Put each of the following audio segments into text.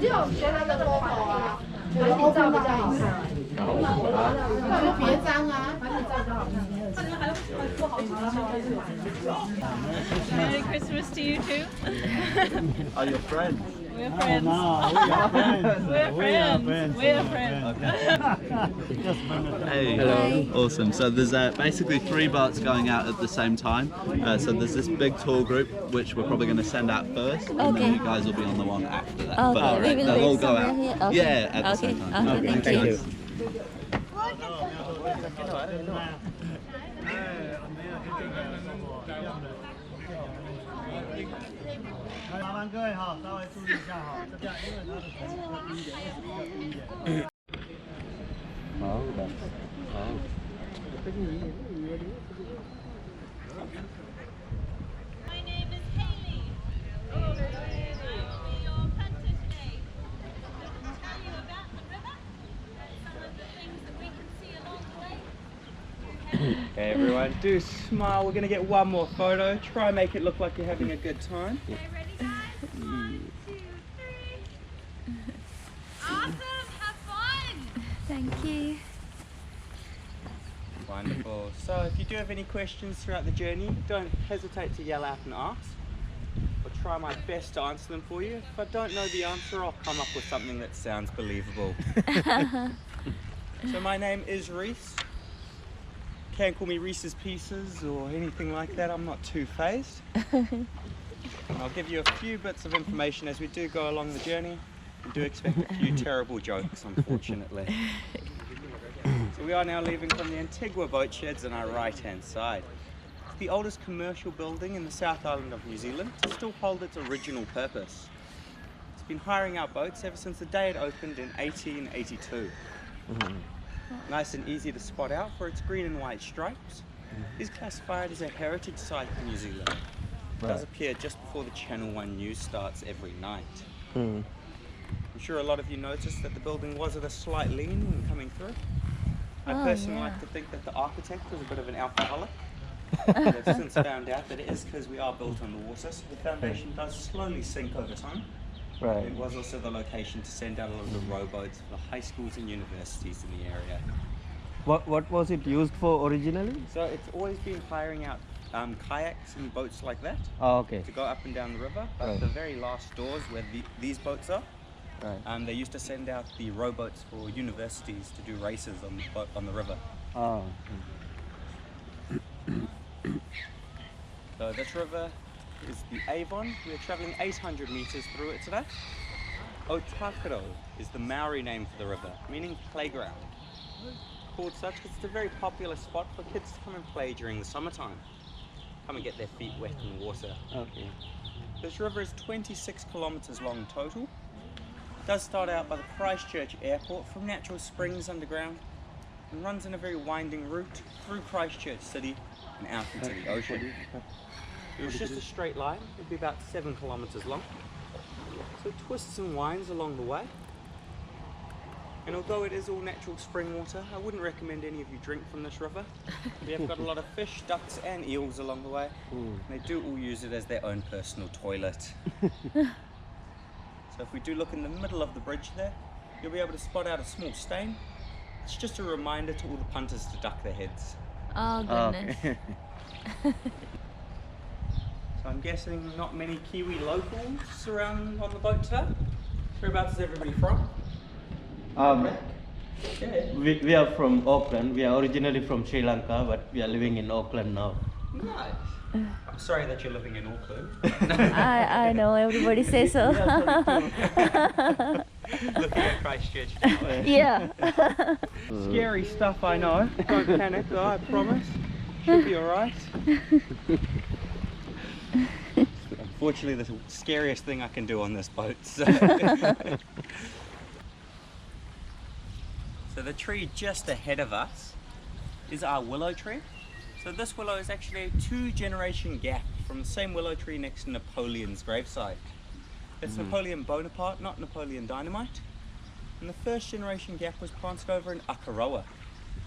就学他的 logo 啊，有的 open 比较好看。那就别脏啊，把你照就好看。Merry Christmas to you too. Are you friends? We're friends. No, we are friends. We're friends. We're friends. Hey, hello. Awesome. So there's basically 3 boats going out at the same time. So there's this big tour group, which we're probably going to send out first, and then you guys will be on the one after that. Okay, But we will they'll all wait go out. somewhere here. Okay. Yeah, at the same time. Okay, thank you. My name is Haley. I'll be your punter today. To tell you about the river and some of the things that we can see along the way. Okay, everyone, do smile. We're going to get one more photo. Try and make it look like you're having a good time. Okay, ready guys? 1, 2, 3. Awesome, have fun! Thank you. Wonderful. So if you do have any questions throughout the journey, don't hesitate to yell out and ask. I'll try my best to answer them for you. If I don't know the answer, I'll come up with something that sounds believable. So my name is Reese. Can't call me Reese's Pieces or anything like that. I'm not too phased. I'll give you a few bits of information as we do go along the journey. We do expect a few terrible jokes, unfortunately. So we are now leaving from the Antigua boat sheds on our right-hand side. It's the oldest commercial building in the South Island of New Zealand to still hold its original purpose. It's been hiring out boats ever since the day it opened in 1882. Nice and easy to spot out for its green and white stripes. It is classified as a heritage site in New Zealand. It does appear just before the Channel 1 news starts every night. I'm sure a lot of you noticed that the building was at a slight lean when coming through. I personally like to think that the architect was a bit of an alcoholic. I've since found out that it is because we are built on the water, so the foundation does slowly sink over time. Right. It was also the location to send out a lot of the rowboats for the high schools and universities in the area. What was it used for originally? So it's always been hiring out kayaks and boats like that Oh, okay. to go up and down the river. But Right. the very last doors where these boats are, Right. they used to send out the rowboats for universities to do races on the river. Oh. So this river is the Avon. We're travelling 800 metres through it today. Tekapo is the Maori name for the river, meaning playground. Called such because it's a very popular spot for kids to come and play during the summertime. Come and get their feet wet in the water. Okay. This river is 26 kilometres long total. It does start out by the Christchurch airport from natural springs underground and runs in a very winding route through Christchurch City and out into the ocean. It was just a straight line, it'd be about 7 kilometres long. So it twists and winds along the way. And although it is all natural spring water, I wouldn't recommend any of you drink from this river. We have got a lot of fish, ducks and eels along the way. And they do all use it as their own personal toilet. So if we do look in the middle of the bridge there, you'll be able to spot out a small stain. It's just a reminder to all the punters to duck their heads. Oh goodness. So I'm guessing not many Kiwi locals around on the boat today. Whereabouts is everybody from? Yeah. We are from Auckland. We are originally from Sri Lanka, but we are living in Auckland now. Nice. I'm sorry that you're living in Auckland. I know, everybody says so. Looking at Christchurch. Yeah. Scary stuff, I know. Don't panic though, I promise. Should be alright. Unfortunately, the scariest thing I can do on this boat. So. So the tree just ahead of us is our willow tree. So this willow is actually a 2-generation gap from the same willow tree next to Napoleon's gravesite. It's Napoleon Bonaparte, not Napoleon Dynamite. And the first generation gap was planted over in Akora,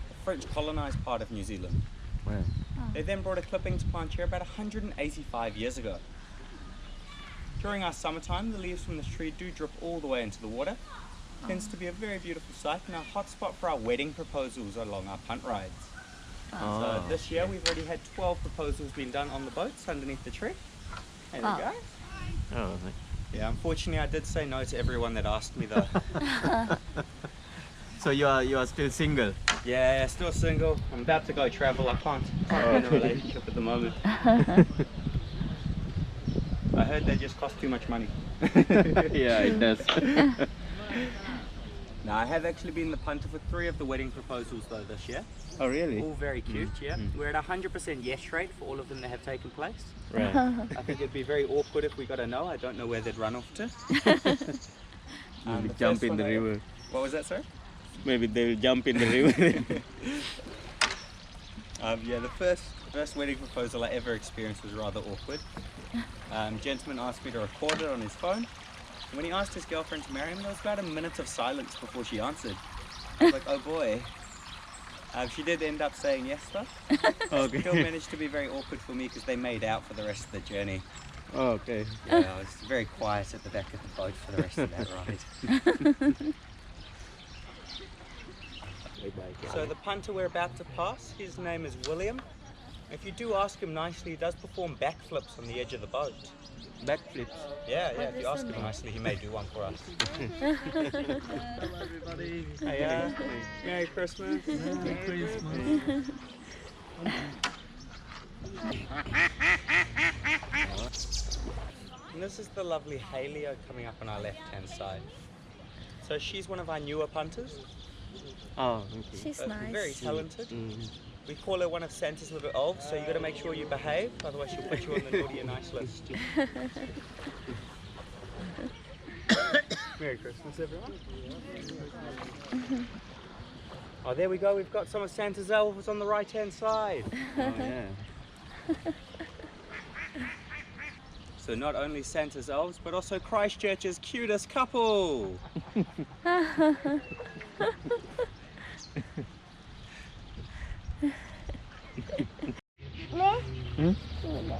the French colonised part of New Zealand. They then brought a clipping to plant here about 185 years ago. During our summertime, the leaves from this tree do drip all the way into the water. Tends to be a very beautiful sight and a hot spot for our wedding proposals along our punt rides. So this year we've already had 12 proposals being done on the boats underneath the tree. There we go. Oh, Yeah, unfortunately I did say no to everyone that asked me though. so you are still single? Yeah, still single. I'm about to go travel. I can't be in a relationship at the moment. I heard they just cost too much money. Yeah, it does. No, I have actually been the punter for 3 of the wedding proposals though this year. Oh, really? All very cute, yeah. We're at 100% yes rate for all of them that have taken place. Right. I think it'd be very awkward if we got a no. I don't know where they'd run off to. Maybe jump in the river. What was that, sir? Maybe they will jump in the river. Yeah, the first wedding proposal I ever experienced was rather awkward. Gentleman asked me to record it on his phone. And when he asked his girlfriend to marry him, there was about a minute of silence before she answered. I was like, oh boy. She did end up saying yes though. Okay. Still managed to be very awkward for me because they made out for the rest of the journey. Oh, okay. Yeah, I was very quiet at the back of the boat for the rest of that ride. So the punter we're about to pass, his name is William. If you do ask him nicely, he does perform backflips on the edge of the boat. Backflips. Yeah, if you ask him nicely, he may do one for us. Hello everybody. Hey, Merry Christmas. Merry Christmas. And this is the lovely Haleo coming up on our left-hand side. So she's one of our newer punters. Oh, okay. She's nice. Very talented. We call her one of Santa's little elves, so you got to make sure you behave, otherwise she'll put you on the naughty and nice list. Merry Christmas, everyone. Oh, there we go. We've got some of Santa's elves on the right-hand side. Oh, yeah. So not only Santa's elves, but also Christchurch's cutest couple.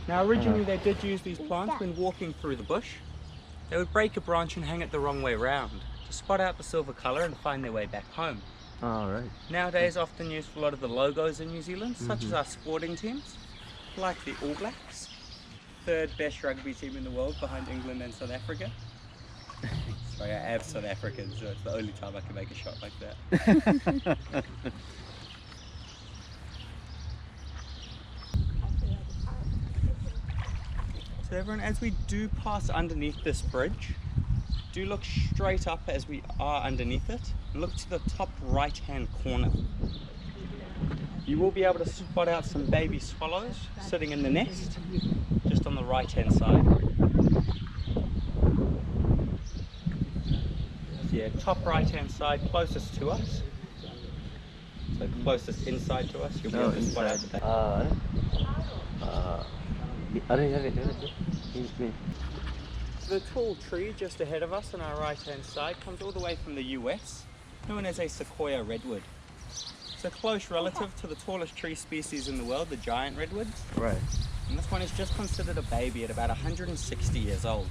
Now originally they did use these plants when walking through the bush. They would break a branch and hang it the wrong way round to spot out the silver colour and find their way back home. Alright. Nowadays often used for a lot of the logos in New Zealand, such as our sporting teams, like the All Blacks, 3rd best rugby team in the world behind England and South Africa. Sorry, I have South Africans, so it's the only time I can make a shot like that. So everyone, as we do pass underneath this bridge, do look straight up as we are underneath it and look to the top right hand corner. You will be able to spot out some baby swallows sitting in the nest just on the right hand side. So yeah, top right hand side closest to us. So closest inside to us, you'll be able to spot out the baby. The tall tree just ahead of us on our right hand side comes all the way from the US, known as a sequoia redwood. It's a close relative to the tallest tree species in the world, the giant redwoods. Right. And this one is just considered a baby at about 160 years old.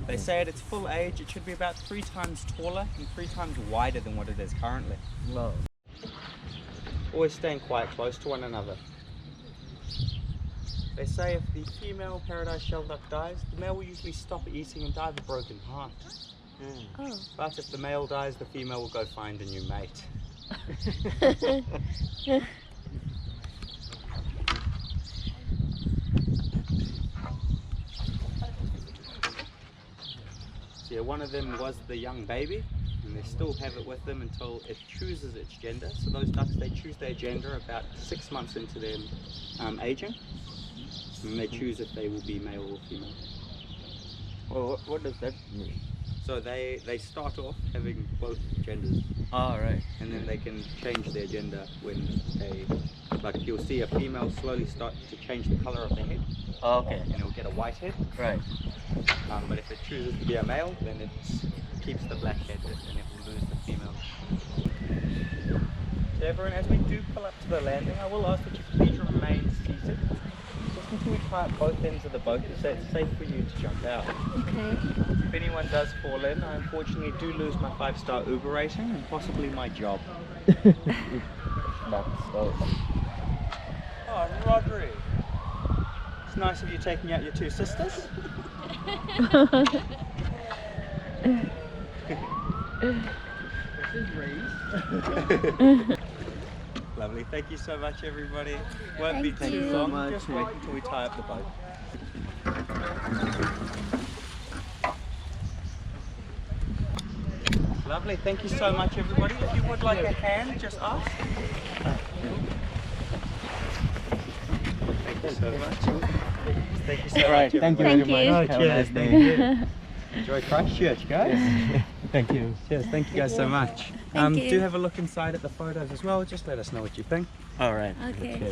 They say at its full age it should be about 3 times taller and 3 times wider than what it is currently. Wow. Always staying quite close to one another. They say if the female paradise shelduck dies, the male will usually stop eating and die of a broken heart. Oh. But if the male dies, the female will go find a new mate. So yeah, one of them was the young baby, and they still have it with them until it chooses its gender. So those ducks, they choose their gender about 6 months into their aging. And they choose if they will be male or female. Well, what does that mean? So they start off having both genders. Oh, right. And then they can change their gender when they, like you'll see a female slowly start to change the colour of their head. Oh, okay. And it'll get a white head. Right. But if it chooses to be a male, then it keeps the black head and it will lose the female. So everyone, as we do pull up to the landing, I will ask that you please remain seated. Just We tie up both ends of the boat so it's safe for you to jump out. Okay. If anyone does fall in, I unfortunately do lose my 5-star Uber rating and possibly my job. Oh, Rodri. It's nice of you taking out your 2 sisters. Lovely. Thank you so much, everybody. Won't be Thank too you. long. Just wait until we tie up the boat. Lovely. Thank you so much, everybody. If you would like a hand, just ask. Thank you so much. Thank you so much. Thank you Thank very you. much. Have a nice day. Enjoy Christchurch, guys. Thank you. Cheers. Thank you guys so much. Thank you. Do have a look inside at the photos as well. Just let us know what you think. All right. Okay.